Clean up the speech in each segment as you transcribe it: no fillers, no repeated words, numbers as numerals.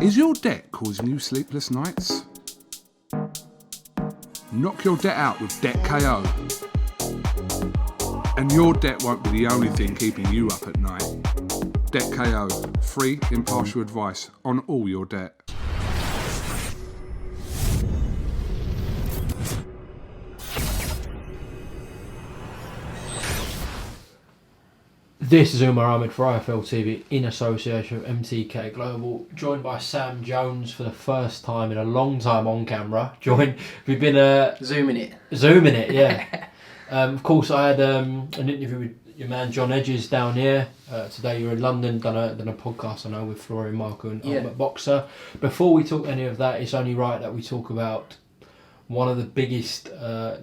Is your debt causing you sleepless nights? Knock your debt out with Debt KO. And your debt won't be the only thing keeping you up at night. Debt KO, free impartial advice on all your debt. This is AHMED for IFL TV in association with MTK Global, joined by Sam Jones for the first time in a long time on camera. We've been zooming it, yeah. Of course, I had an interview with your man John Hedges down here. Today you're in London, done a podcast I know with Florian Marco and Ultimate Boxer. Before we talk any of that, it's only right that we talk about one of the biggest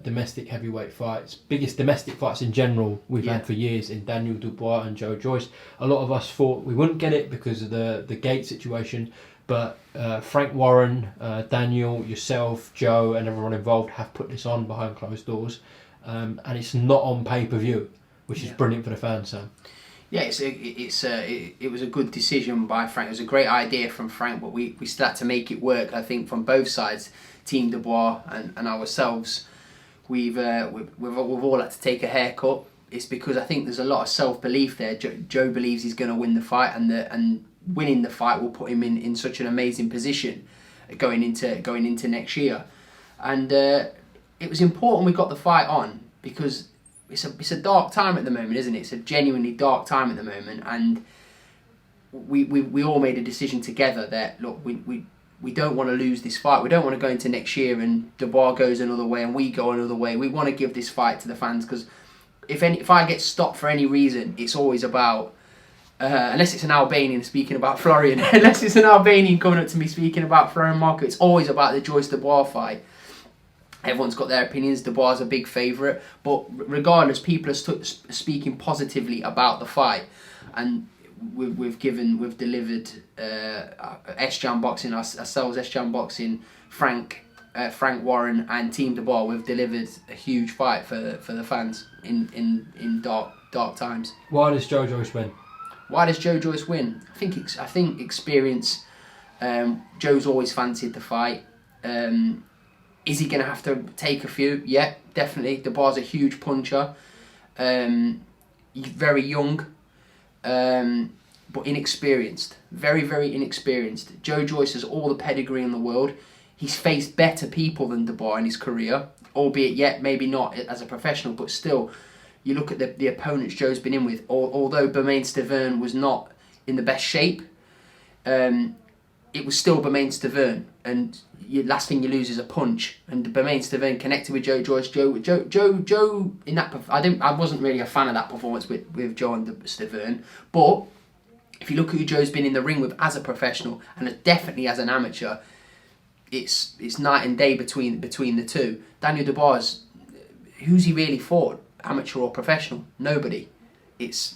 domestic heavyweight fights, biggest domestic fights in general we've had for years in Daniel Dubois and Joe Joyce. A lot of us thought we wouldn't get it because of the gate situation, but Frank Warren, Daniel, yourself, Joe and everyone involved have put this on behind closed doors, and it's not on pay-per-view, which is brilliant for the fans, Sam. Yeah, it was a good decision by Frank. It was a great idea from Frank, but we still had to make it work, I think, from both sides. Team Dubois and ourselves, we've all had to take a haircut. It's because I think there's a lot of self-belief there. Joe believes he's going to win the fight, and winning the fight will put him in such an amazing position going into next year. And it was important we got the fight on because it's a dark time at the moment, isn't it? It's a genuinely dark time at the moment, and we all made a decision together that look, we don't want to lose this fight. We don't want to go into next year and Dubois goes another way and we go another way. We want to give this fight to the fans because if I get stopped for any reason, it's always about, unless it's an Albanian speaking about Florian, unless it's an Albanian coming up to me speaking about Florian Marco, it's always about the Joyce Dubois fight. Everyone's got their opinions. Dubois is a big favourite, but regardless, people are speaking positively about the fight, and we've delivered S-Jam Boxing, ourselves, S-Jam Boxing, Frank Warren and Team Dubois. We've delivered a huge fight for the fans in dark times. Why does Joe Joyce win? Why does Joe Joyce win? I think experience. Joe's always fancied the fight. Is he going to have to take a few? Yeah, definitely. Dubois is a huge puncher. He's very young. But inexperienced, very, very inexperienced. Joe Joyce has all the pedigree in the world. He's faced better people than Dubois in his career, albeit yet maybe not as a professional, but still, you look at the opponents Joe's been in with, although Bermain Stavern was not in the best shape, it was still Bermain Stavern, and last thing you lose is a punch. And Bermain Stavern connected with Joe Joyce. Joe in that I wasn't really a fan of that performance with Joe and Stavern, but if you look at who Joe's been in the ring with as a professional and definitely as an amateur, it's night and day between the two. Daniel Dubois, who's he really fought, amateur or professional? Nobody. It's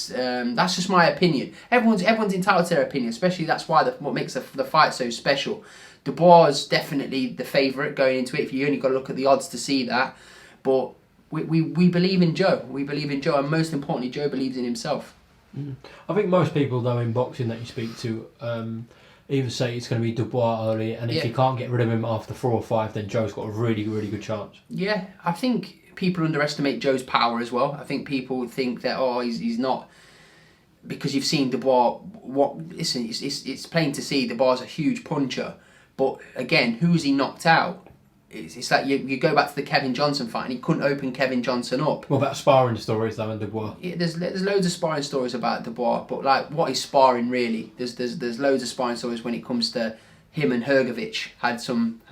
that's just my opinion. Everyone's entitled to their opinion, especially that's why what makes the fight so special. Dubois is definitely the favourite going into it. If you only got to look at the odds to see that, but we believe in Joe. We believe in Joe, and most importantly, Joe believes in himself. I think most people though in boxing that you speak to either say it's going to be Dubois early, and if you can't get rid of him after 4 or 5, then Joe's got a really, really good chance. Yeah, I think people underestimate Joe's power as well. I think people think that he's not, because you've seen Dubois. Listen, it's plain to see Dubois is a huge puncher, but again, who's he knocked out? It's like you go back to the Kevin Johnson fight and he couldn't open Kevin Johnson up. What about sparring stories though in Dubois? Yeah, there's loads of sparring stories about Dubois, but like, what is sparring really? There's loads of sparring stories when it comes to him and Hrgovic had some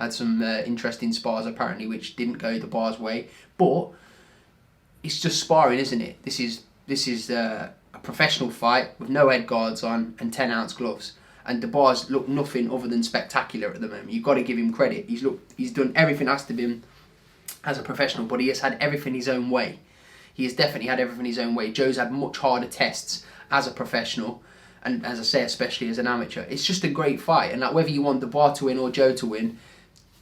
interesting spars apparently, which didn't go Dubois' way. But it's just sparring, isn't it? This is a professional fight with no head guards on and 10-ounce gloves. And Dubois looked nothing other than spectacular at the moment. You've got to give him credit. He's done everything asked of him as a professional, but he has had everything his own way. He has definitely had everything his own way. Joe's had much harder tests as a professional, and as I say, especially as an amateur. It's just a great fight, and like whether you want Dubois to win or Joe to win,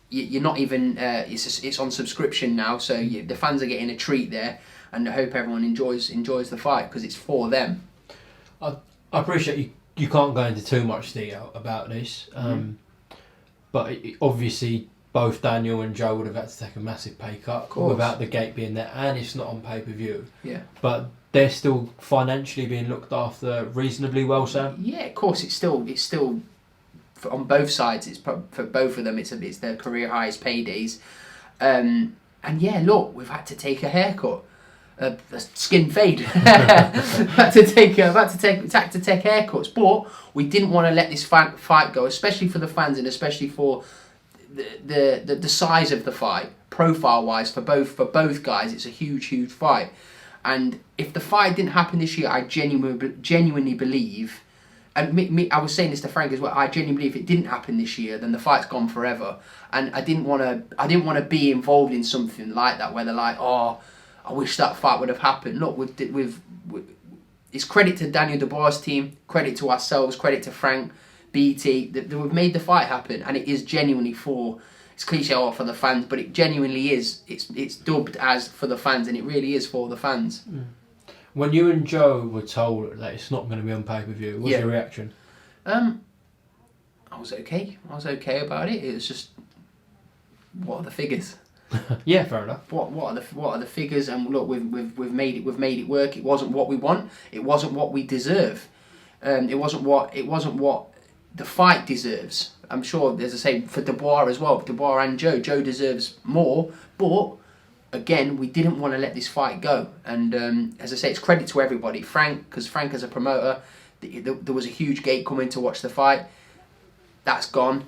you're not even. It's on subscription now, so the fans are getting a treat there, and I hope everyone enjoys the fight because it's for them. I appreciate you you can't go into too much detail about this, but obviously both Daniel and Joe would have had to take a massive pay cut without the gate being there, and it's not on pay-per-view. Yeah. But they're still financially being looked after reasonably well, Sam? Yeah, of course, it's still on both sides. It's for both of them. It's their career highest paydays, and yeah, look, we've had to take a haircut, a skin fade. had to take haircuts, but we didn't want to let this fight go, especially for the fans and especially for the size of the fight, profile wise for both guys. It's a huge fight. And if the fight didn't happen this year, I genuinely believe, and I was saying this to Frank as well, I genuinely believe if it didn't happen this year, then the fight's gone forever. And I didn't want to be involved in something like that, where they're like, oh, I wish that fight would have happened. Look, it's credit to Daniel Dubois' team, credit to ourselves, credit to Frank, BT, that we've made the fight happen, and it is genuinely it's cliche for the fans, but it genuinely is. It's dubbed as for the fans, and it really is for the fans. When you and Joe were told that it's not going to be on pay-per-view, what was your reaction? I was okay. I was okay about it. It was just, what are the figures? Yeah, fair enough. What are the figures? And look, we've made it work. It wasn't what we want. It wasn't what we deserve. It wasn't what the fight deserves. I'm sure, as I say, for Dubois as well, Dubois and Joe deserves more, but again, we didn't want to let this fight go. And as I say, it's credit to everybody. Frank, because Frank as a promoter, there was a huge gate coming to watch the fight. That's gone.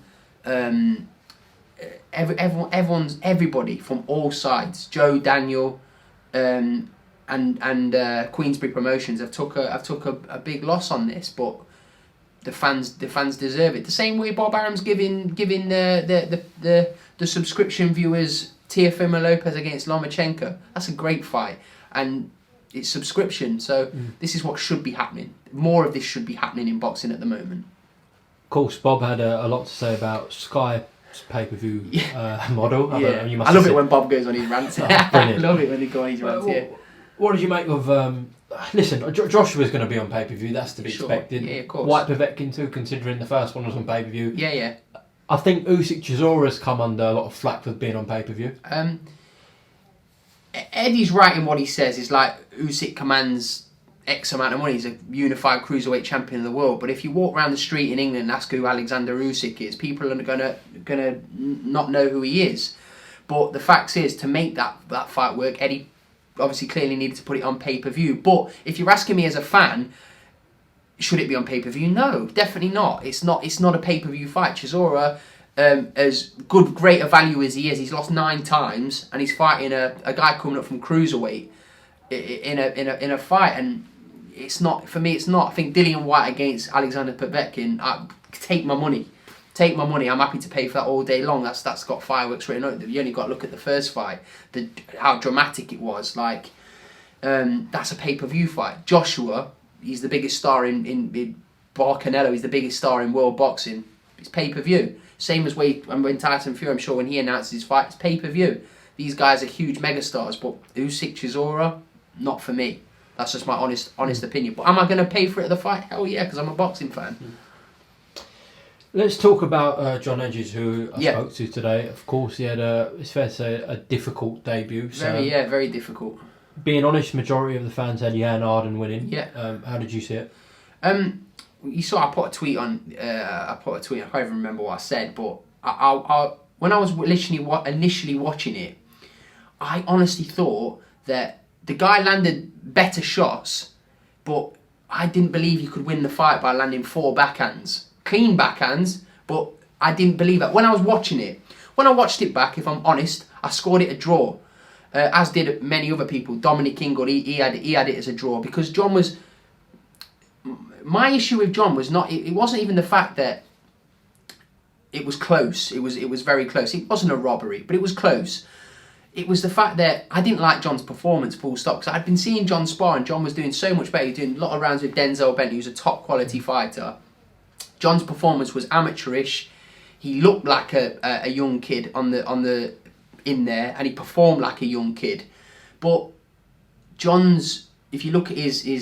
Everybody from all sides, Joe, Daniel, and Queensberry Promotions have took a big loss on this, but the fans deserve it. The same way Bob Arum's giving the subscription viewers Teofimo Lopez against Lomachenko. That's a great fight, and it's subscription. So this is what should be happening. More of this should be happening in boxing at the moment. Of course, Bob had a lot to say about Sky's pay-per-view model. I love it when Bob goes on his rants. I love it when he goes on his rants. What did you make of? Listen, Joshua's going to be on pay-per-view. That's to be expected. Yeah, of course. White Povetkin too, considering the first one was on pay-per-view. Yeah. I think Usyk Chizora's come under a lot of flack for being on pay-per-view. Eddie's right in what he says. It's like Usyk commands X amount of money. He's a unified cruiserweight champion of the world. But if you walk around the street in England and ask who Alexander Usyk is, people are gonna not know who he is. But the fact is, to make that fight work, Eddie obviously clearly needed to put it on pay-per-view. But if you're asking me as a fan, should it be on pay-per-view? No, definitely not. It's not a pay-per-view fight. Chisora, as great a value as he is, he's lost 9 times, and he's fighting a guy coming up from cruiserweight in a fight, and it's not, for me. It's not. I think Dillian White against Alexander Povetkin. Take my money. I'm happy to pay for that all day long. That's got fireworks written on it. You only got to look at the first fight, how dramatic it was. Like, that's a pay-per-view fight. Joshua, he's the biggest star in Bar Canelo. He's the biggest star in world boxing. It's pay-per-view. Same as when Tyson Fury, I'm sure when he announces his fight, it's pay-per-view. These guys are huge megastars, but Usyk, Chisora, not for me. That's just my honest opinion. But am I going to pay for it at the fight? Hell yeah, because I'm a boxing fan. Let's talk about John Hedges, who I spoke to today. Of course, he had it's fair to say, a difficult debut. Very difficult. Being honest, majority of the fans had Jan Arden winning. Yeah. How did you see it? You saw I put a tweet on. I can't even remember what I said, but when I was initially watching it, I honestly thought that the guy landed better shots, but I didn't believe he could win the fight by landing 4 backhands. Clean backhands, but I didn't believe it. When I was watching it, when I watched it back, if I'm honest, I scored it a draw, as did many other people. Dominic Ingold, he had it as a draw, because John was... My issue with John was not... It wasn't even the fact that it was close. It was very close. It wasn't a robbery, but it was close. It was the fact that I didn't like John's performance, full stop. Because I'd been seeing John spar, and John was doing so much better. He was doing a lot of rounds with Denzel Bentley, who's a top quality fighter. John's performance was amateurish. He looked like a young kid in there, and he performed like a young kid. But John's if you look at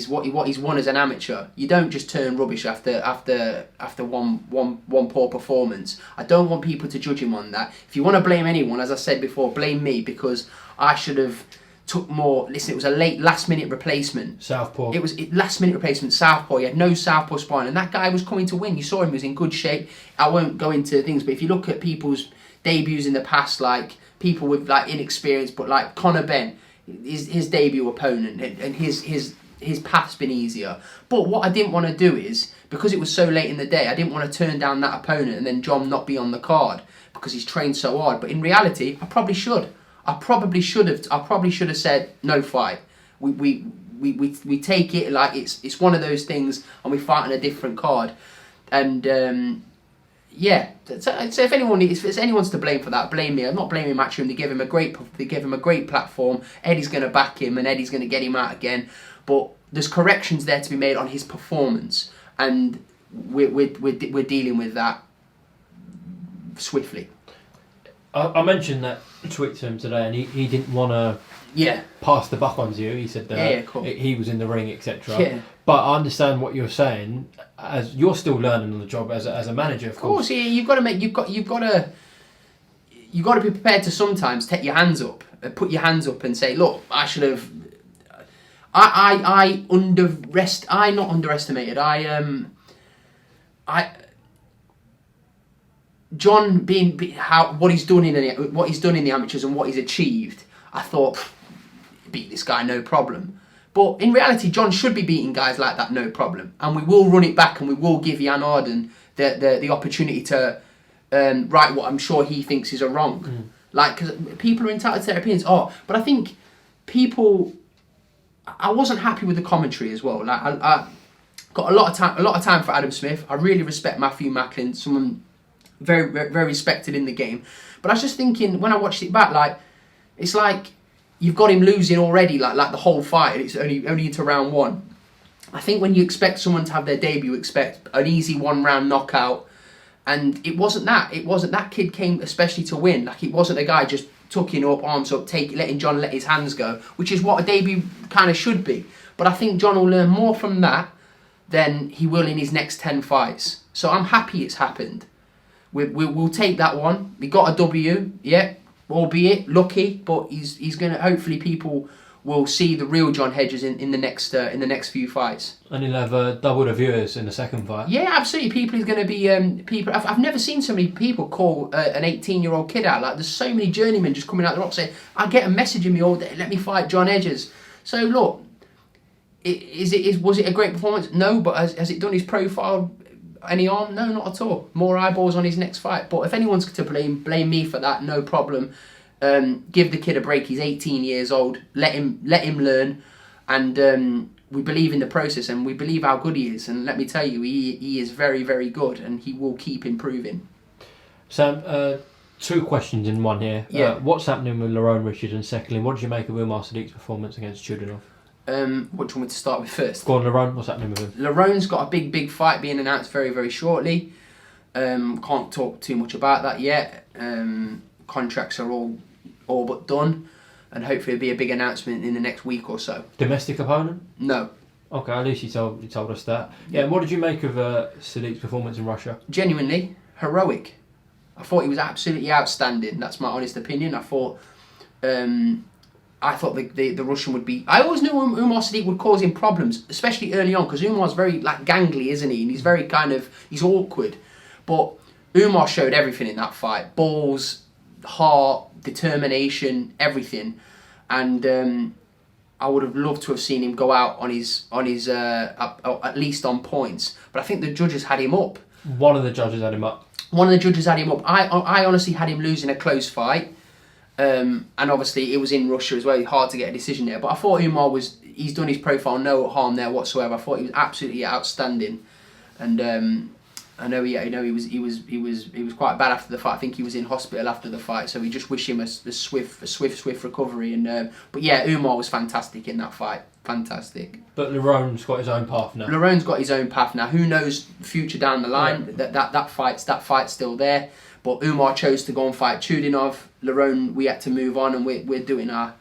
what he's won as an amateur, you don't just turn rubbish after one poor performance. I don't want people to judge him on that. If you want to blame anyone, as I said before, blame me, because I should have took more. Listen, it was a last minute replacement. Southpaw. It was last minute replacement. Southpaw. He had no southpaw spine, and that guy was coming to win. You saw him; he was in good shape. I won't go into things, but if you look at people's debuts in the past, like people with like inexperience, but like Conor Benn, his debut opponent, and his path's been easier. But what I didn't want to do is, because it was so late in the day, I didn't want to turn down that opponent and then John not be on the card because he's trained so hard. But in reality, I probably should. I probably should have said no fight. We take it like it's one of those things, and we fight on a different card. And yeah, so if anyone's to blame for that, blame me. I'm not blaming Matchroom. They give him a great platform. Eddie's going to back him, and Eddie's going to get him out again. But there's corrections there to be made on his performance, and we're dealing with that swiftly. I mentioned that tweet to him today, and he didn't want to pass the buck on to you. He said cool. He was in the ring, etc. Yeah. But I understand what you're saying, as you're still learning on the job as a manager. Of course, yeah, you've got to be prepared to sometimes take your hands up, put your hands up, and say, look, I should have. I not underestimated. John what he's done in the amateurs and what he's achieved, I thought, beat this guy no problem. But in reality, John should be beating guys like that no problem, and we will run it back, and we will give Jan Arden the opportunity to right what I'm sure he thinks is a wrong. Like, because people are entitled to their opinions. But I think people. I wasn't happy with the commentary as well. Like, I got a lot of time for Adam Smith. I really respect Matthew Macklin, someone very, very respected in the game. But I was just thinking, when I watched it back, like, it's like you've got him losing already, like the whole fight, and it's only into round one. I think when you expect someone to have their debut, expect an easy 1 round knockout, and it wasn't that. That kid came especially to win. Like, it wasn't a guy just tucking up, arms up, letting John let his hands go, which is what a debut kind of should be. But I think John will learn more from that than he will in his next 10 fights. So I'm happy it's happened. We'll take that one. We got a W, yeah, albeit lucky, but he's gonna. Hopefully, people will see the real John Hedges in the next few fights. And he'll have double the viewers in the second fight. Yeah, absolutely. People is going to be people. I've never seen so many people call an 18-year-old kid out. Like, there's so many journeymen just coming out the rock saying, "I get a message in me all day. Let me fight John Hedges." So look, was it a great performance? No, but has it done his profile any harm? No, not at all. More eyeballs on his next fight. But if anyone's to blame me for that, no problem. Give the kid a break. He's 18 years old. Let him learn, and we believe in the process, and we believe how good he is. And let me tell you, he is very, very good, and he will keep improving. Sam, 2 questions in one here. Yeah. What's happening with Lerone Richards, and secondly, what did you make of Umar Sadiq's performance against Chudinov? What do you want me to start with first? Go on, Lerone. What's happening with him? Lerone's got a big fight being announced very, very shortly. Can't talk too much about that yet. Contracts are all but done, and hopefully it'll be a big announcement in the next week or so. Domestic opponent? No. Okay, at least you told us that. Yeah, and what did you make of Sadiq's performance in Russia? Genuinely heroic. I thought he was absolutely outstanding. That's my honest opinion. I thought the Russian would be. I always knew Umar Sadiq would cause him problems, especially early on, because Umar's very gangly, isn't he? And he's very he's awkward. But Umar showed everything in that fight: balls, heart, determination, everything. And I would have loved to have seen him go out on his at least on points. But I think the judges had him up. One of the judges had him up. I honestly had him losing a close fight. And obviously it was in Russia as well. Hard to get a decision there. But I thought Umar he's done his profile, no harm there whatsoever. I thought he was absolutely outstanding. And I know he was quite bad after the fight. I think he was in hospital after the fight, so we just wish him a swift recovery. And but yeah, Umar was fantastic in that fight, fantastic. But Lerone's got his own path now. Who knows Future down the line? Yeah. That fight's still there. But Umar chose to go and fight Chudinov. Lerone, we had to move on, and we're doing our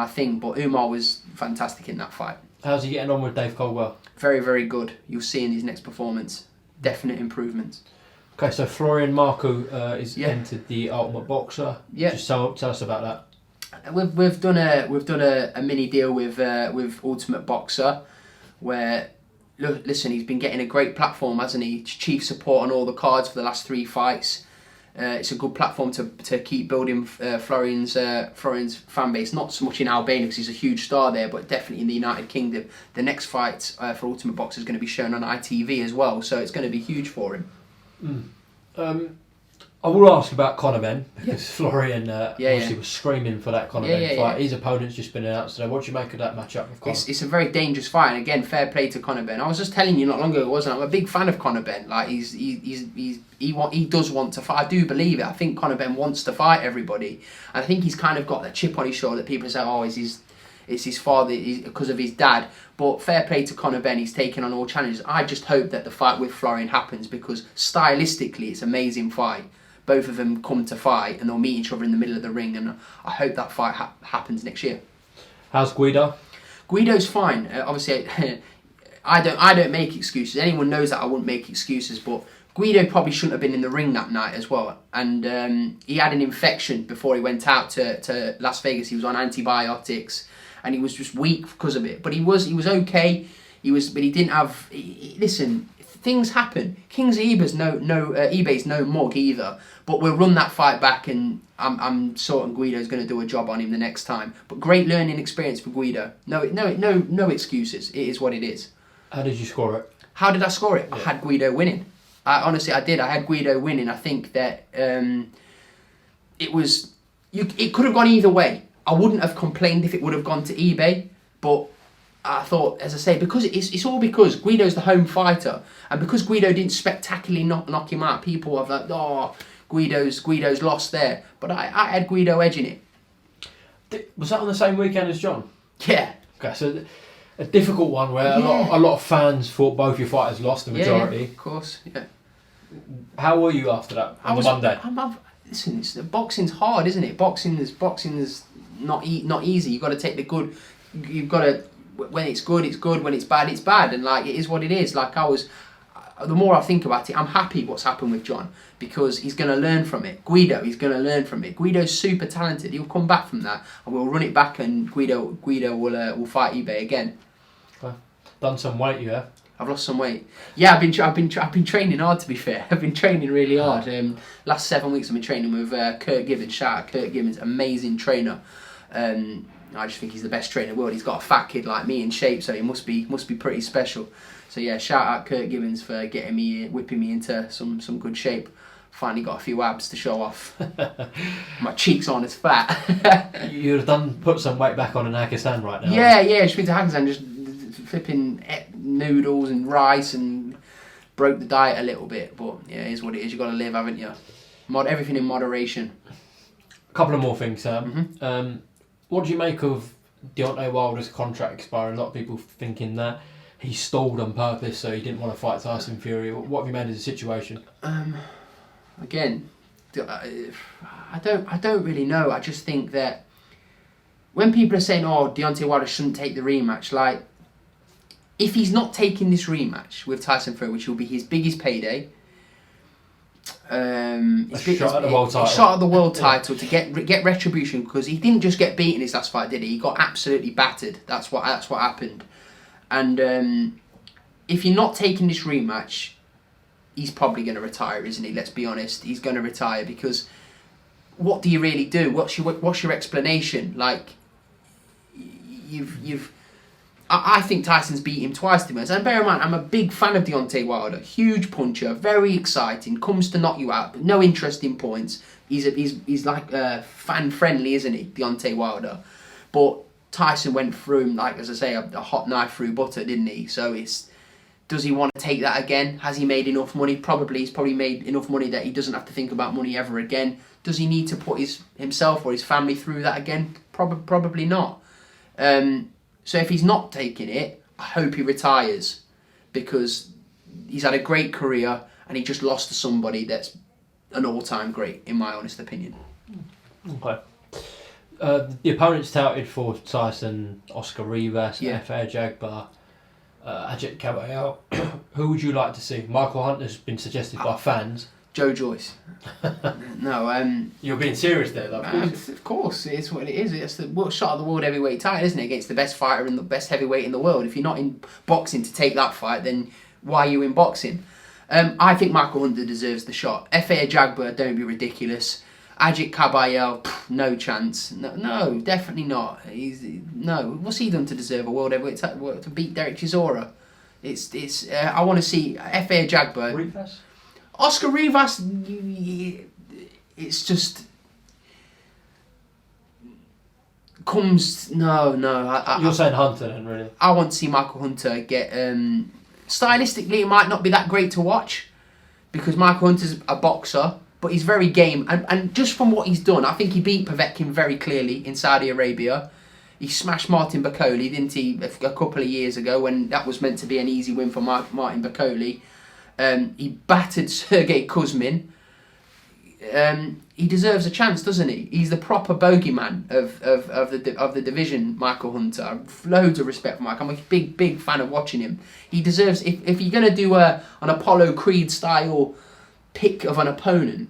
thing. But Umar was fantastic in that fight. How's he getting on with Dave Caldwell? Very, very good. You'll see in his next performance. Definite improvements. Okay, so Florian Marco is entered the Ultimate Boxer. Yeah. Just tell us about that. We've done a mini deal with Ultimate Boxer, where listen, he's been getting a great platform, hasn't he? Chief support on all the cards for the last 3 fights. It's a good platform to keep building Florian's fan base. Not so much in Albania because he's a huge star there, but definitely in the United Kingdom. The next fight for Ultimate Boxer is going to be shown on ITV as well, so it's going to be huge for him. I will ask about Conor Benn because Florian obviously was screaming for that Conor Benn fight. His opponent's just been announced today. What do you make of that matchup with Conor? It's a very dangerous fight, and again, fair play to Conor Benn. I was just telling you not long ago, wasn't I? I'm a big fan of Conor Benn. Like he does want to fight. I do believe it. I think Conor Benn wants to fight everybody, and I think he's kind of got that chip on his shoulder that people say, oh, it's his father because of his dad. But fair play to Conor Benn, he's taken on all challenges. I just hope that the fight with Florian happens because stylistically it's an amazing fight. Both of them come to fight and they'll meet each other in the middle of the ring, and I hope that fight happens next year. How's Guido? Guido's fine. Obviously, I don't make excuses. Anyone knows that I wouldn't make excuses, but Guido probably shouldn't have been in the ring that night as well. And he had an infection before he went out to Las Vegas. He was on antibiotics and he was just weak because of it. But he was okay. But he didn't have. Listen, things happen. Kingsley Ebay's no mug either. But we'll run that fight back, and I'm certain Guido's going to do a job on him the next time. But great learning experience for Guido. No excuses. It is what it is. How did you score it? How did I score it? Yeah. I had Guido winning. Honestly, I did. I had Guido winning. I think that it could have gone either way. I wouldn't have complained if it would have gone to eBay, but I thought, as I say, because it's all because Guido's the home fighter, and because Guido didn't spectacularly knock him out, people have like, oh, Guido's lost there. But I had Guido edging it. Was that on the same weekend as John? Yeah. Okay, so a difficult one where a lot of fans thought both your fighters lost the majority. Yeah, of course, yeah. How were you after that on the Monday? Listen, boxing's hard, isn't it? Boxing's not easy. You've got to take the good. You've got to. When it's good, it's good. When it's bad, it's bad. And like it is what it is. Like the more I think about it, I'm happy what's happened with John because he's going to learn from it. Guido, he's going to learn from it. Guido's super talented. He'll come back from that, and we'll run it back. And Guido will fight eBay again. Okay. Done some weight, you have? I've lost some weight. Yeah, I've been training hard. To be fair, I've been training really hard. Last 7 weeks I've been training with Kurt Gibbons. Shout out Kurt Gibbons, amazing trainer. I just think he's the best trainer in the world. He's got a fat kid like me in shape, so he must be pretty special. So yeah, shout out Kurt Gibbons for whipping me into some good shape. Finally got a few abs to show off. My cheeks aren't as fat. You'd have put some weight back on in Hakkasan right now. Yeah. Just been to Hakkasan, just flipping noodles and rice and broke the diet a little bit. But yeah, it is what it is. You've got to live, haven't you? Everything in moderation. A couple of more things, Sam. Mm-hmm. What do you make of Deontay Wilder's contract expiring? A lot of people thinking that he stalled on purpose, so he didn't want to fight Tyson Fury. What have you made of the situation? Again, I don't really know. I just think that when people are saying, "Oh, Deontay Wilder shouldn't take the rematch," like if he's not taking this rematch with Tyson Fury, which will be his biggest payday. Shot at the world title to get retribution because he didn't just get beaten his last fight, did he? He got absolutely battered. That's what happened. And if you're not taking this rematch, he's probably going to retire, isn't he? Let's be honest. He's going to retire because what do you really do? What's your explanation? Like I think Tyson's beat him twice, to be honest. And bear in mind, I'm a big fan of Deontay Wilder. Huge puncher, very exciting, comes to knock you out, but no interesting points. He's like fan friendly, isn't he, Deontay Wilder? But Tyson went through him, like as I say, a hot knife through butter, didn't he? So does he want to take that again? Has he made enough money? Probably. He's probably made enough money that he doesn't have to think about money ever again. Does he need to put himself or his family through that again? Probably not. So if he's not taking it, I hope he retires because he's had a great career and he just lost to somebody that's an all-time great, in my honest opinion. Okay. The opponents touted for Tyson, Oscar Rivas, Yeah. FA Jagbar, Ajit Caballero. Who would you like to see? Michael Hunter's been suggested by fans. Joe Joyce. No, You're being serious there, though. of course, it's what it is. It's the shot of the world heavyweight title, isn't it? Against the best fighter and the best heavyweight in the world. If you're not in boxing to take that fight, then why are you in boxing? I think Michael Hunter deserves the shot. FA Jagbar, don't be ridiculous. Ajit Caballero, no chance. No, definitely not. No. What's he done to deserve a world heavyweight title? To beat Derek Chisora? It's. I want to see FA Jagbar. Rivas? Oscar Rivas, it's just comes no. You're saying Hunter then, really? I want to see Michael Hunter get. Stylistically, it might not be that great to watch because Michael Hunter's a boxer, but he's very game. And just from what he's done, I think he beat Povetkin very clearly in Saudi Arabia. He smashed Martin Bakole, didn't he, a couple of years ago when that was meant to be an easy win for Martin Bakole. He battered Sergey Kuzmin. He deserves a chance, doesn't he? He's the proper bogeyman of the division, Michael Hunter. I've loads of respect for Mike. I'm a big fan of watching him. He deserves, if you're going to do an Apollo Creed style pick of an opponent,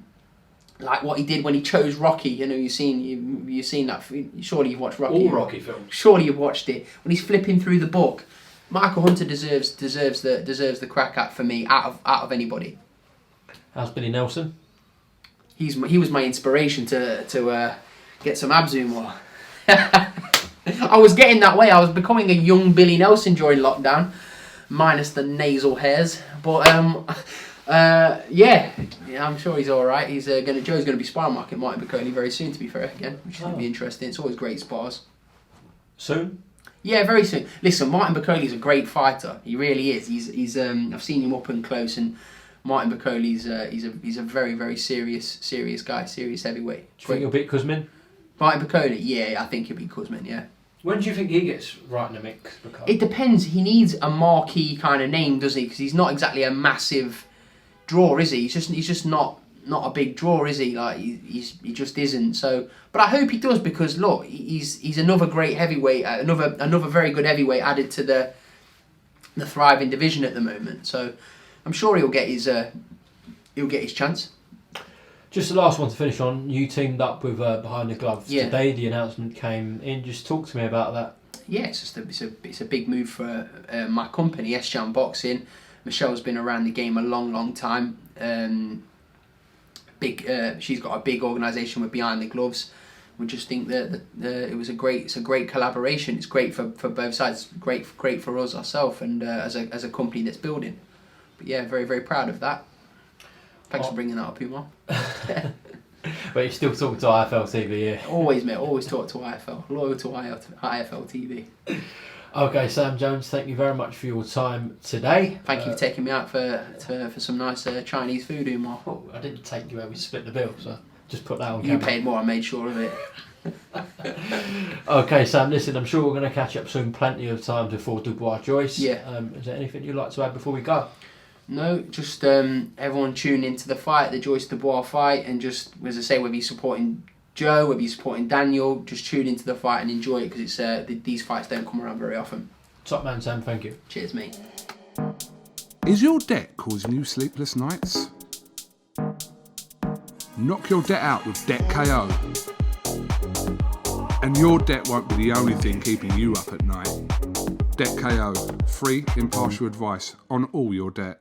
like what he did when he chose Rocky. You know, you've seen that. Surely you've watched Rocky. All Rocky films. Surely you've watched it. When he's flipping through the book, Michael Hunter deserves the crack at for me out of anybody. How's Billy Nelson? He was my inspiration to get some abs more. I was getting that way. I was becoming a young Billy Nelson during lockdown, minus the nasal hairs. But yeah, I'm sure he's all right. Joe's gonna be sparring Martin Bakole very soon. To be fair, again, which is gonna be interesting. It's always great spars. Soon? Yeah, very soon. Listen, Martin Bakole's a great fighter. He really is. He's I've seen him up and close, and Martin Bakole's he's a very, very serious guy, serious heavyweight. Do you think he'll beat Kuzmin? Martin Bakole, yeah, I think he'll beat Kuzmin, yeah. When do you think he gets right in the mix? It depends. He needs a marquee kind of name, doesn't he? Because he's not exactly a massive draw, is he? He's just not a big draw, is he? Like he just isn't. So, but I hope he does because look, he's another great heavyweight, another very good heavyweight added to the thriving division at the moment. So, I'm sure he'll get his chance. Just the last one to finish on. You teamed up with Behind the Gloves today. The announcement came in. Just talk to me about that. Yeah, it's a big move for my company, SJAM Boxing. Michelle's been around the game a long time. She's got a big organisation with Behind the Gloves. We just think that it's a great collaboration. It's great for both sides. Great for us ourselves and as a company that's building. But yeah, very, very proud of that. Thanks for bringing that up, Umar. But you're still talking to IFL TV, yeah? Always, mate. Always talk to IFL. Loyal to IFL TV. Okay, Sam Jones, thank you very much for your time today. Thank you for taking me out for some nice Chinese food, Umar. Oh, I didn't take you where we split the bill, so just put that on You camera. paid more, I made sure of it. Okay, Sam, listen, I'm sure we're going to catch up soon. Plenty of time before Dubois-Joyce. Yeah. Is there anything you'd like to add before we go? No, just everyone tune into the fight, the Joyce Dubois fight, and just, as I say, whether you're supporting Joe, whether you're supporting Daniel, just tune into the fight and enjoy it because these fights don't come around very often. Top man, Sam, thank you. Cheers, mate. Is your debt causing you sleepless nights? Knock your debt out with Debt KO. And your debt won't be the only thing keeping you up at night. Debt KO, free impartial advice on all your debt.